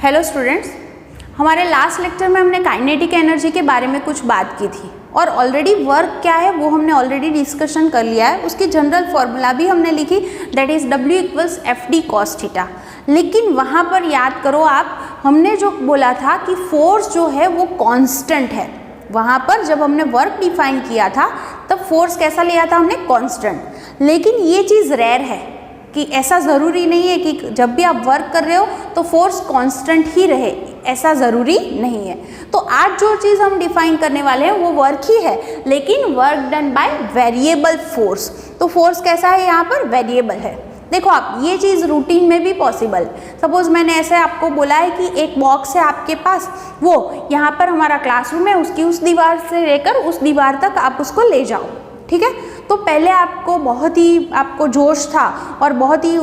Hello students, हमारे last lecture में हमने काइनेटिक एनर्जी के बारे में कुछ बात की थी और ऑलरेडी वर्क क्या है वो हमने ऑलरेडी डिस्कशन कर लिया है। उसकी जनरल फॉर्मूला भी हमने लिखी, that is W = FD cos theta. लेकिन वहाँ पर याद करो आप, हमने जो बोला था कि फोर्स जो है वो कांस्टेंट है। वहाँ पर जब हमने वर्क डिफाइन किया था तब फोर्स कैसा लिया था हमने, कांस्टेंट। लेकिन ये चीज़ रेयर है कि ऐसा ज़रूरी नहीं है कि जब भी आप वर्क कर रहे हो तो फोर्स कांस्टेंट ही रहे, ऐसा ज़रूरी नहीं है। तो आज जो चीज़ हम डिफाइन करने वाले हैं वो वर्क ही है, लेकिन work done by variable force. तो फोर्स कैसा है यहाँ पर, वेरिएबल है। देखो आप, ये चीज़ रूटीन में भी पॉसिबल। सपोज मैंने ऐसे आपको बोला है कि एक बॉक्स है आपके पास, वो यहाँ पर हमारा क्लासरूम है, उसकी उस दीवार से लेकर उस दीवार तक आप उसको ले जाओ, ठीक है। तो पहले आपको बहुत ही आपको जोश था और बहुत ही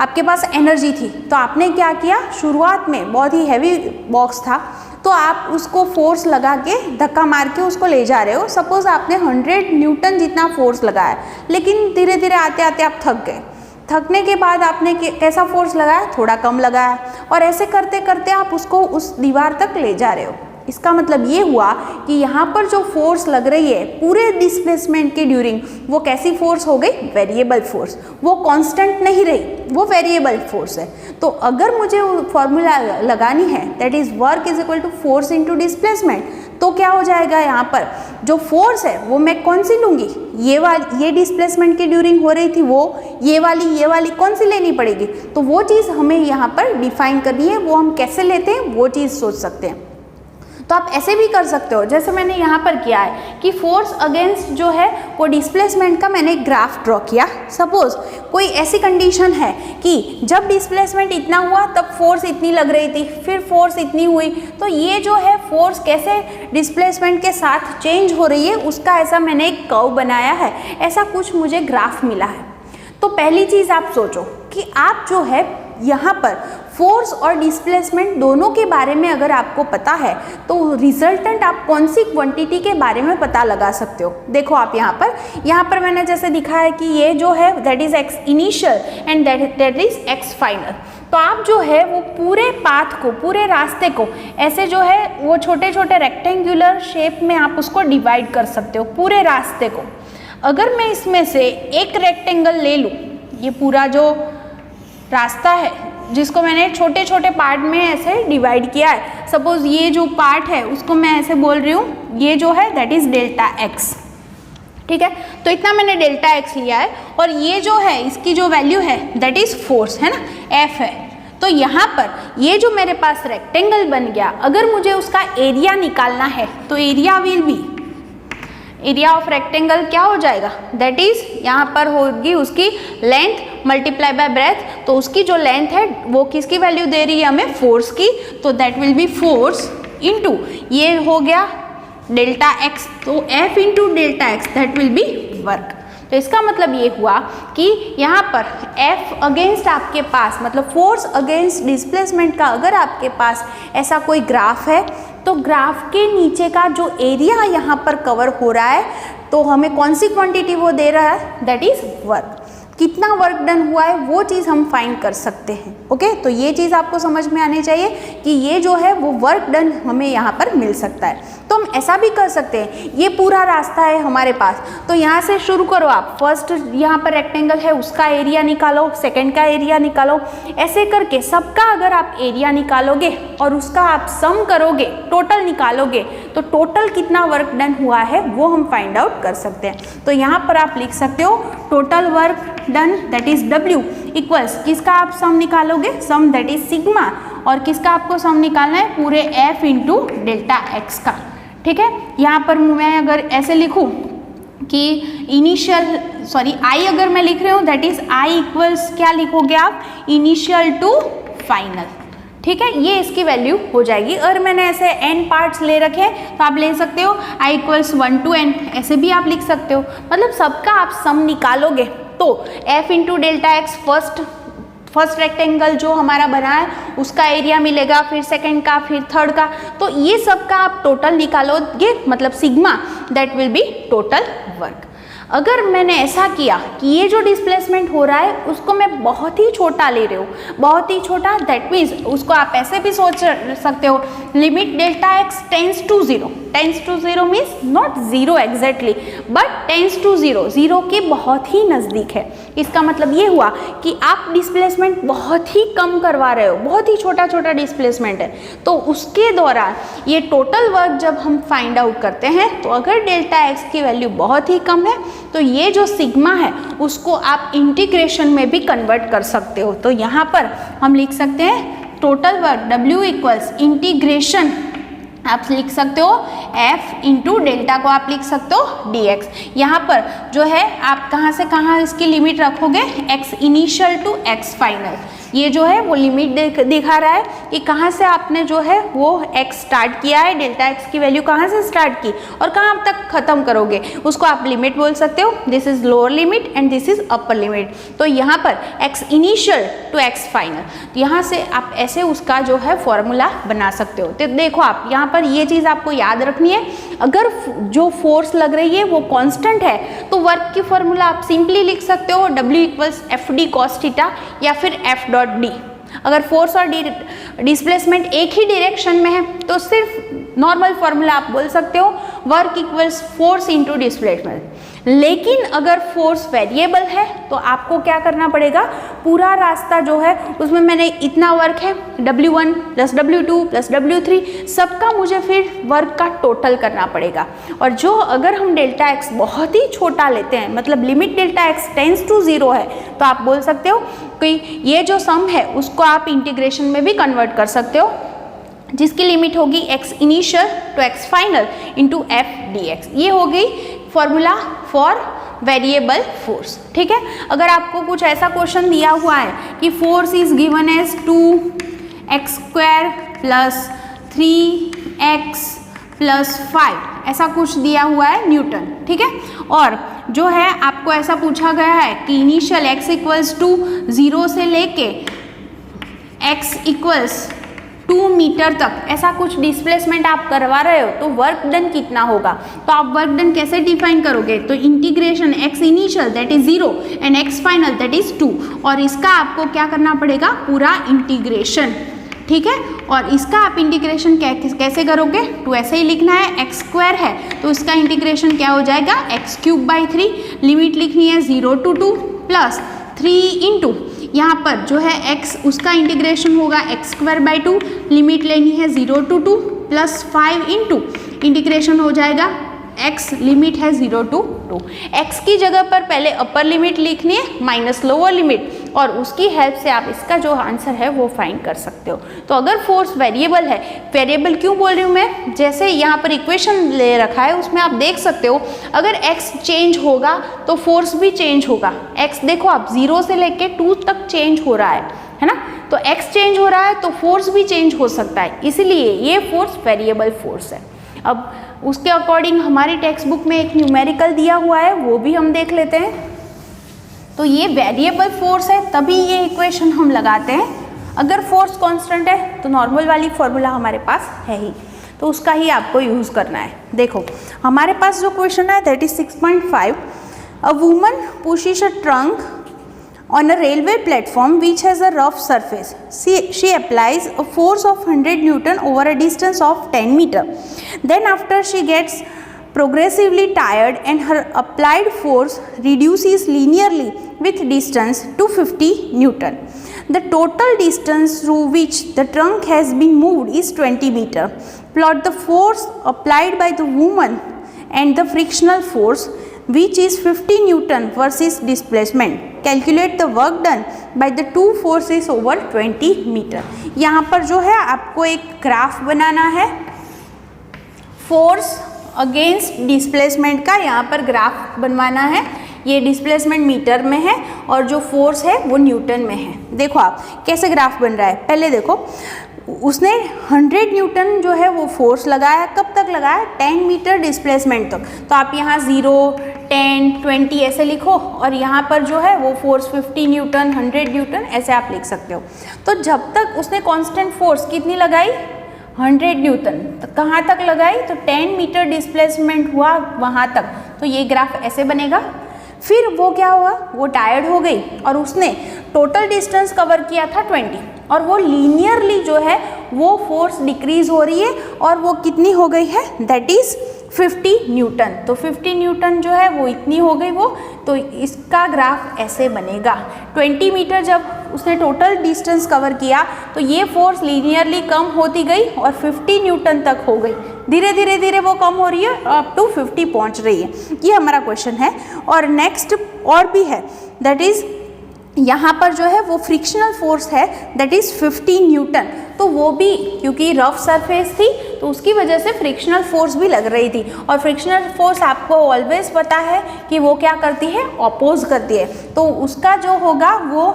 आपके पास एनर्जी थी, तो आपने क्या किया, शुरुआत में बहुत ही हैवी बॉक्स था तो आप उसको फोर्स लगा के धक्का मार के उसको ले जा रहे हो। सपोज आपने 100 न्यूटन जितना फोर्स लगाया, लेकिन धीरे धीरे आते आते आप थक गए। थकने के बाद आपने कैसा फोर्स लगाया, थोड़ा कम लगाया, और ऐसे करते करते आप उसको उस दीवार तक ले जा रहे हो। इसका मतलब ये हुआ कि यहाँ पर जो फोर्स लग रही है पूरे डिस्प्लेसमेंट के ड्यूरिंग, वो कैसी फोर्स हो गई, वेरिएबल फोर्स। वो कांस्टेंट नहीं रही, वो वेरिएबल फोर्स है। तो अगर मुझे फॉर्मूला लगानी है, that is work is equal to force into displacement, तो क्या हो जाएगा, यहाँ पर जो फोर्स है वो मैं कौन सी लूँगी, ये वाली, ये डिस्प्लेसमेंट की ड्यूरिंग हो रही थी वो, ये वाली कौन सी लेनी पड़ेगी। तो वो चीज़ हमें यहाँ पर डिफाइन करनी है, वो हम कैसे लेते हैं वो चीज़ सोच सकते हैं। तो आप ऐसे भी कर सकते हो, जैसे मैंने यहाँ पर किया है कि फोर्स अगेंस्ट जो है वो डिस्प्लेसमेंट का मैंने एक ग्राफ ड्रॉ किया। सपोज कोई ऐसी कंडीशन है कि जब डिस्प्लेसमेंट इतना हुआ तब फोर्स इतनी लग रही थी, फिर फोर्स इतनी हुई, तो ये जो है फोर्स कैसे डिस्प्लेसमेंट के साथ चेंज हो रही है उसका ऐसा मैंने एक कर्व बनाया है। ऐसा कुछ मुझे ग्राफ मिला है। तो पहली चीज़ आप सोचो कि आप जो है यहाँ पर फोर्स और डिस्प्लेसमेंट दोनों के बारे में अगर आपको पता है तो रिजल्टेंट आप कौन सी क्वांटिटी के बारे में पता लगा सकते हो। देखो आप यहाँ पर मैंने जैसे दिखा है कि ये जो है that is x initial and that is x final. तो आप जो है वो पूरे पाथ को, पूरे रास्ते को ऐसे जो है वो छोटे छोटे रेक्टेंगुलर शेप में आप उसको डिवाइड कर सकते हो, पूरे रास्ते को। अगर मैं इसमें से एक रेक्टेंगल ले लूँ, ये पूरा जो रास्ता है जिसको मैंने छोटे छोटे पार्ट में ऐसे डिवाइड किया है, सपोज ये जो पार्ट है उसको मैं ऐसे बोल रही हूँ, ये जो है दैट इज डेल्टा एक्स, ठीक है। तो इतना मैंने डेल्टा एक्स लिया है और ये जो है इसकी जो वैल्यू है दैट इज फोर्स है ना, एफ है। तो यहाँ पर ये जो मेरे पास रेक्टेंगल बन गया, अगर मुझे उसका एरिया निकालना है तो area will be, area of rectangle क्या हो जाएगा, दैट इज यहाँ पर होगी उसकी लेंथ मल्टीप्लाई बाय ब्रेथ। तो उसकी जो लेंथ है वो किसकी वैल्यू दे रही है हमें, फोर्स की। तो that will be force into ये हो गया डेल्टा एक्स, तो F into delta x that will be work. तो इसका मतलब ये हुआ कि यहाँ पर F अगेंस्ट आपके पास, मतलब फोर्स अगेंस्ट डिस्प्लेसमेंट का अगर आपके पास ऐसा कोई ग्राफ है तो ग्राफ के नीचे का जो एरिया यहाँ पर कवर हो रहा है तो हमें कौन सी क्वांटिटी वो दे रहा है, दैट इज वर्क। कितना वर्क डन हुआ है वो चीज़ हम फाइंड कर सकते हैं। ओके, तो ये चीज़ आपको समझ में आनी चाहिए कि ये जो है वो वर्क डन हमें यहाँ पर मिल सकता है। तो हम ऐसा भी कर सकते हैं, ये पूरा रास्ता है हमारे पास, तो यहाँ से शुरू करो आप। फर्स्ट यहाँ पर रेक्टेंगल है उसका एरिया निकालो, सेकेंड का एरिया निकालो, ऐसे करके सबका अगर आप एरिया निकालोगे और उसका आप सम करोगे, टोटल निकालोगे, तो टोटल कितना वर्क डन हुआ है वो हम फाइंड आउट कर सकते हैं। तो यहाँ पर आप लिख सकते हो total work done that is W equals, किसका आप सम निकालोगे, सम दैट इज सिग्मा, और किसका आपको सम निकालना है, पूरे F इंटू डेल्टा एक्स का, ठीक है। यहाँ पर मैं अगर ऐसे लिखूँ कि इनिशियल I अगर मैं लिख रही हूँ दैट इज I इक्वल्स क्या लिखोगे आप, इनिशियल टू फाइनल, ठीक है। ये इसकी वैल्यू हो जाएगी। और मैंने ऐसे n पार्ट्स ले रखे तो आप ले सकते हो I इक्वल्स 1 to n, ऐसे भी आप लिख सकते हो। मतलब सबका आप सम निकालोगे तो F into delta x first rectangle जो हमारा बना है उसका एरिया मिलेगा, फिर सेकंड का, फिर थर्ड का, तो ये सब का आप टोटल निकालोगे, मतलब sigma that will be total work. अगर मैंने ऐसा किया कि ये जो डिस्प्लेसमेंट हो रहा है उसको मैं बहुत ही छोटा ले रही हूँ, बहुत ही छोटा, दैट मीन्स उसको आप ऐसे भी सोच सकते हो, limit delta x tends to zero means not zero exactly but tends to zero, zero के बहुत ही नज़दीक है। इसका मतलब ये हुआ कि आप डिस्प्लेसमेंट बहुत ही कम करवा रहे हो, बहुत ही छोटा छोटा डिस्प्लेसमेंट है। तो उसके दौरान ये टोटल वर्क जब हम फाइंड आउट करते हैं तो अगर डेल्टा एक्स की वैल्यू बहुत ही कम है तो ये जो सिग्मा है उसको आप इंटीग्रेशन में भी कन्वर्ट कर सकते हो। तो यहाँ पर हम लिख सकते हैं total work W equals integration, आप लिख सकते हो f इंटू डेल्टा को आप लिख सकते हो dx। यहाँ पर जो है आप कहाँ से कहाँ इसकी लिमिट रखोगे, x initial to x final, ये जो है वो लिमिट दिखा रहा है कि कहाँ से आपने जो है वो x स्टार्ट किया है, डेल्टा x की वैल्यू कहाँ से स्टार्ट की और कहाँ तक खत्म करोगे, उसको आप लिमिट बोल सकते हो। This is lower limit and this is upper limit. तो यहाँ पर x initial to x final, तो यहाँ से आप ऐसे उसका जो है फॉर्मूला बना सकते हो। तो देखो आप यहाँ पर ये चीज़ आपको याद रखनी है, अगर जो फोर्स लग रही है वो कांस्टेंट है तो वर्क की फॉर्मूला आप सिंपली लिख सकते हो W equals F D cos theta या फिर F डॉट डी। अगर फोर्स और डिस्प्लेसमेंट एक ही डायरेक्शन में है तो सिर्फ नॉर्मल फॉर्मूला आप बोल सकते हो work equals force into displacement. लेकिन अगर फोर्स वेरिएबल है तो आपको क्या करना पड़ेगा, पूरा रास्ता जो है उसमें मैंने इतना वर्क है W1 plus W2 plus W3 सबका मुझे फिर वर्क का टोटल करना पड़ेगा। और जो अगर हम डेल्टा एक्स बहुत ही छोटा लेते हैं, मतलब limit delta x tends to zero है, तो आप बोल सकते हो कि ये जो सम है उसको आप इंटीग्रेशन में भी कन्वर्ट कर सकते हो, जिसकी लिमिट होगी x initial to x final into F D X. ये हो गई फॉर्मूला फॉर वेरिएबल फोर्स। ठीक है, अगर आपको कुछ ऐसा क्वेश्चन दिया हुआ है कि force is given as 2x square plus 3x plus 5, ऐसा कुछ दिया हुआ है न्यूटन। ठीक है, और जो है आपको ऐसा पूछा गया है कि इनिशियल x इक्वल्स टू 0 से लेके x इक्वल्स 2 मीटर तक ऐसा कुछ डिस्प्लेसमेंट आप करवा रहे हो तो वर्क डन कितना होगा। तो आप वर्क डन कैसे डिफाइन करोगे, तो integration x initial that is 0 and x final that is 2, और इसका आपको क्या करना पड़ेगा, पूरा इंटीग्रेशन। ठीक है, और इसका आप इंटीग्रेशन कैसे करोगे, तो ऐसे ही लिखना है, x स्क्वायर है तो इसका इंटीग्रेशन क्या हो जाएगा, x क्यूब बाई 3, लिमिट लिखनी है 0 to 2 प्लस 3 इंटू यहाँ पर जो है x उसका इंटीग्रेशन होगा x स्क्वायर बाई 2, लिमिट लेनी है 0 to 2 प्लस 5 इंटू इंटीग्रेशन हो जाएगा x, लिमिट है 0 to 2। x की जगह पर पहले अपर लिमिट लिखनी है माइनस लोअर लिमिट, और उसकी हेल्प से आप इसका जो आंसर है वो फाइंड कर सकते हो। तो अगर फोर्स वेरिएबल है, वेरिएबल क्यों बोल रही हूँ मैं, जैसे यहाँ पर इक्वेशन ले रखा है उसमें आप देख सकते हो अगर x चेंज होगा तो फोर्स भी चेंज होगा। x देखो आप 0 से लेके 2 तक चेंज हो रहा है ना, तो x चेंज हो रहा है तो फोर्स भी चेंज हो सकता है, इसीलिए ये फोर्स वेरिएबल फोर्स है। अब उसके अकॉर्डिंग हमारी टेक्स्ट बुक में एक न्यूमेरिकल दिया हुआ है, वो भी हम देख लेते हैं। तो ये वेरिएबल फोर्स है तभी ये इक्वेशन हम लगाते हैं। अगर फोर्स कांस्टेंट है तो नॉर्मल वाली फॉर्मूला हमारे पास है ही, तो उसका ही आपको यूज़ करना है। देखो हमारे पास जो क्वेश्चन है that is 6.5, a woman pushes a trunk on a railway platform which has a rough surface. She applies a force of 100 Newton over a distance of 10 meter. Then after she gets progressively tired and her applied force reduces linearly with distance to 50 Newton. The total distance through which the trunk has been moved is 20 meter. Plot the force applied by the woman and the frictional force which is 50 Newton versus displacement. Calculate the work done by the two forces over 20 meter. यहाँ पर जो है आपको एक graph बनाना है force against displacement का, यहाँ पर ग्राफ बनवाना है। ये डिस्प्लेसमेंट मीटर में है और जो फोर्स है वो न्यूटन में है। देखो आप कैसे ग्राफ बन रहा है, पहले देखो उसने 100 न्यूटन जो है वो फोर्स लगाया, कब तक लगाया, 10 मीटर डिस्प्लेसमेंट तक। तो आप यहाँ 0, 10, 20 ऐसे लिखो, और यहाँ पर जो है वो फोर्स 50 न्यूटन, 100 न्यूटन ऐसे आप लिख सकते हो। तो जब तक उसने कांस्टेंट फोर्स कितनी लगाई, 100 न्यूटन, तो कहाँ तक लगाई, तो 10 मीटर डिस्प्लेसमेंट हुआ वहाँ तक। तो ये ग्राफ ऐसे बनेगा। फिर वो क्या हुआ, वो टायर्ड हो गई और उसने टोटल डिस्टेंस कवर किया था 20 और वो लीनियरली जो है वो फोर्स डिक्रीज हो रही है और वो कितनी हो गई है, दैट इज 50 न्यूटन। तो 50 न्यूटन जो है वो इतनी हो गई वो, तो इसका ग्राफ ऐसे बनेगा। 20 मीटर जब उसने टोटल डिस्टेंस कवर किया तो ये फोर्स लीनियरली कम होती गई और 50 न्यूटन तक हो गई। धीरे धीरे धीरे वो कम हो रही है, अप टू 50 पहुंच रही है। ये हमारा क्वेश्चन है। और नेक्स्ट और भी है, दैट इज यहाँ पर जो है वो फ्रिक्शनल फोर्स है, दैट इज 50 न्यूटन। तो वो भी क्योंकि रफ सरफेस थी तो उसकी वजह से फ्रिक्शनल फोर्स भी लग रही थी। और फ्रिक्शनल फोर्स आपको ऑलवेज पता है कि वो क्या करती है, अपोज करती है। तो उसका जो होगा वो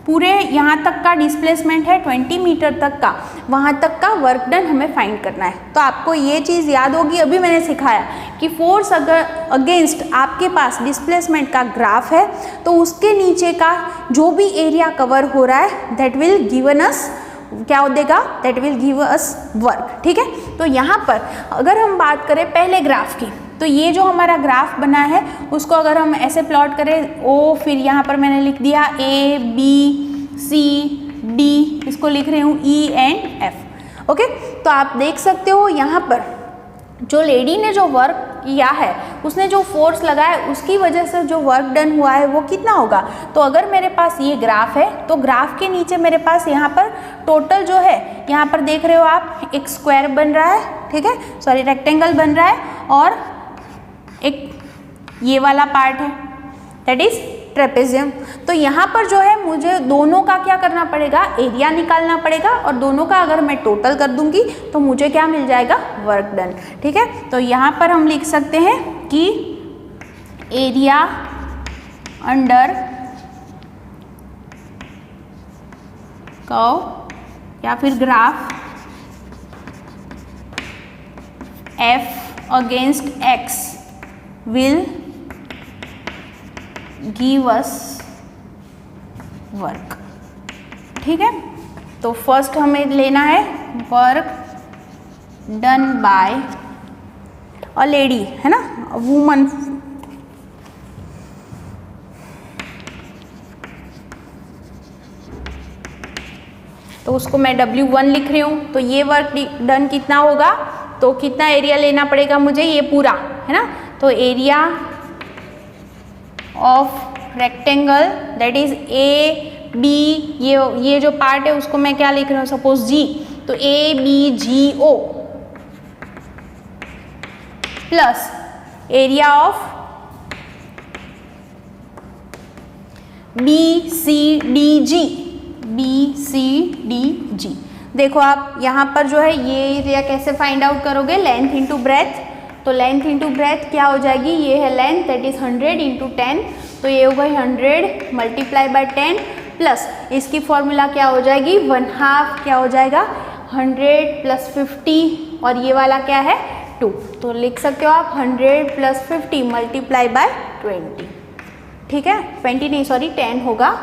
पूरे यहाँ तक का डिस्प्लेसमेंट है 20 मीटर तक का, वहाँ तक का वर्क डन हमें फाइंड करना है। तो आपको ये चीज़ याद होगी, अभी मैंने सिखाया कि फोर्स अगर अगेंस्ट आपके पास डिस्प्लेसमेंट का ग्राफ है तो उसके नीचे का जो भी एरिया कवर हो रहा है दैट विल गिवन अस, क्या देगा, that will give us work. ठीक है, तो यहाँ पर अगर हम बात करें पहले ग्राफ की, तो ये जो हमारा ग्राफ बना है उसको अगर हम ऐसे प्लॉट करें, ओ फिर यहाँ पर मैंने लिख दिया ए बी सी डी, इसको लिख रही हूँ ई एंड एफ। ओके, तो आप देख सकते हो यहाँ पर जो लेडी ने जो वर्क किया है, उसने जो फोर्स लगाया उसकी वजह से जो वर्क डन हुआ है वो कितना होगा। तो अगर मेरे पास ये ग्राफ है तो ग्राफ के नीचे मेरे पास यहाँ पर टोटल जो है, यहाँ पर देख रहे हो आप एक स्क्वायर बन रहा है, ठीक है, सॉरी रेक्टेंगल बन रहा है और एक ये वाला पार्ट है दैट इज ट्रेपेजियम। तो यहाँ पर जो है मुझे दोनों का क्या करना पड़ेगा, एरिया निकालना पड़ेगा और दोनों का अगर मैं टोटल कर दूंगी तो मुझे क्या मिल जाएगा, वर्क डन। ठीक है, तो यहाँ पर हम लिख सकते हैं कि एरिया अंडर कर्व या फिर graph F against x will give us work। ठीक है, तो फर्स्ट हमें लेना है work done by a lady, है ना, वुमन। तो उसको मैं W1 लिख रही हूँ। तो ये वर्क डन कितना होगा, तो कितना एरिया लेना पड़ेगा मुझे, ये पूरा, है ना। तो area of rectangle that is A B, ये जो पार्ट है उसको मैं क्या लिख रहा हूँ, सपोज जी, तो A B G O plus area of B C D G, B C D G. देखो आप यहाँ पर जो है ये एरिया कैसे फाइंड आउट करोगे, लेंथ इंटू ब्रेथ। तो लेंथ इंटू ब्रेथ क्या हो जाएगी, ये है लेंथ दैट इज 100 इंटू 10, तो ये होगा 100 मल्टीप्लाई बाय 10 प्लस इसकी फॉर्मूला क्या हो जाएगी, 1/2 क्या हो जाएगा, 100 प्लस 50 और ये वाला क्या है 2। तो लिख सकते हो आप 100 प्लस 50 मल्टीप्लाई बाय 20। ठीक है, 20 नहीं सॉरी 10 होगा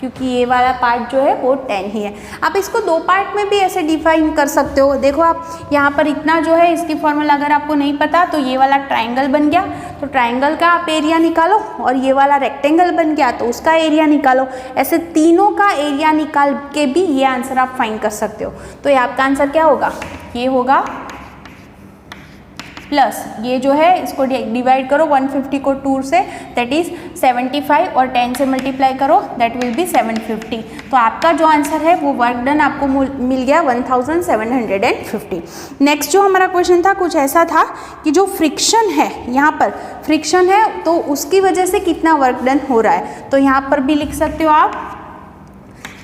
क्योंकि ये वाला पार्ट जो है वो 10 ही है। आप इसको दो पार्ट में भी ऐसे डिफाइन कर सकते हो। देखो आप यहाँ पर इतना जो है इसकी फॉर्मूला अगर आपको नहीं पता तो ये वाला ट्राइंगल बन गया, तो ट्राइंगल का आप एरिया निकालो और ये वाला रेक्टेंगल बन गया तो उसका एरिया निकालो। ऐसे तीनों का एरिया निकाल के भी ये आंसर आप फाइंड कर सकते हो। तो ये आपका आंसर क्या होगा, ये होगा प्लस ये जो है इसको डिवाइड करो 150 को 2 से दैट इज 75 और 10 से मल्टीप्लाई करो दैट विल बी 750। तो आपका जो आंसर है वो वर्क डन आपको मिल गया 1750। नेक्स्ट जो हमारा क्वेश्चन था कुछ ऐसा था कि जो फ्रिक्शन है, यहाँ पर फ्रिक्शन है तो उसकी वजह से कितना वर्क डन हो रहा है। तो यहाँ पर भी लिख सकते हो आप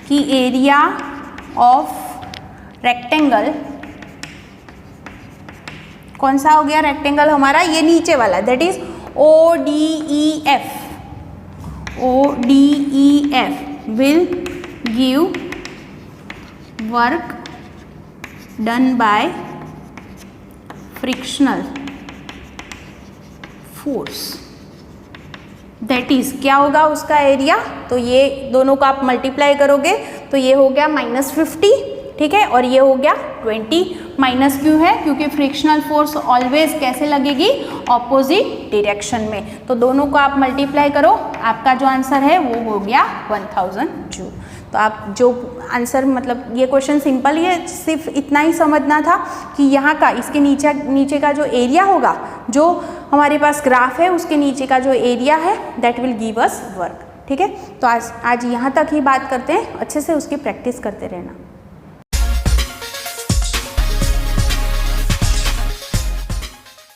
कि एरिया ऑफ रेक्टेंगल, कौन सा हो गया रेक्टेंगल हमारा, ये नीचे वाला that is ODEF, ODEF will give work done by frictional force that is क्या होगा उसका एरिया। तो ये दोनों को आप मल्टीप्लाई करोगे तो ये हो गया -50, ठीक है। और ये हो गया 20 माइनस क्यों है, क्योंकि फ्रिक्शनल फोर्स ऑलवेज कैसे लगेगी, ऑपोजिट डायरेक्शन में। तो दोनों को आप मल्टीप्लाई करो, आपका जो आंसर है वो हो गया 1000 जूल। तो आप जो आंसर, मतलब ये क्वेश्चन सिंपल, ये सिर्फ इतना ही समझना था कि यहाँ का, इसके नीचे का जो एरिया होगा, जो हमारे पास ग्राफ है उसके नीचे का जो एरिया है that will give us work. ठीक है, तो आज यहाँ तक ही बात करते हैं, अच्छे से उसकी प्रैक्टिस करते रहना।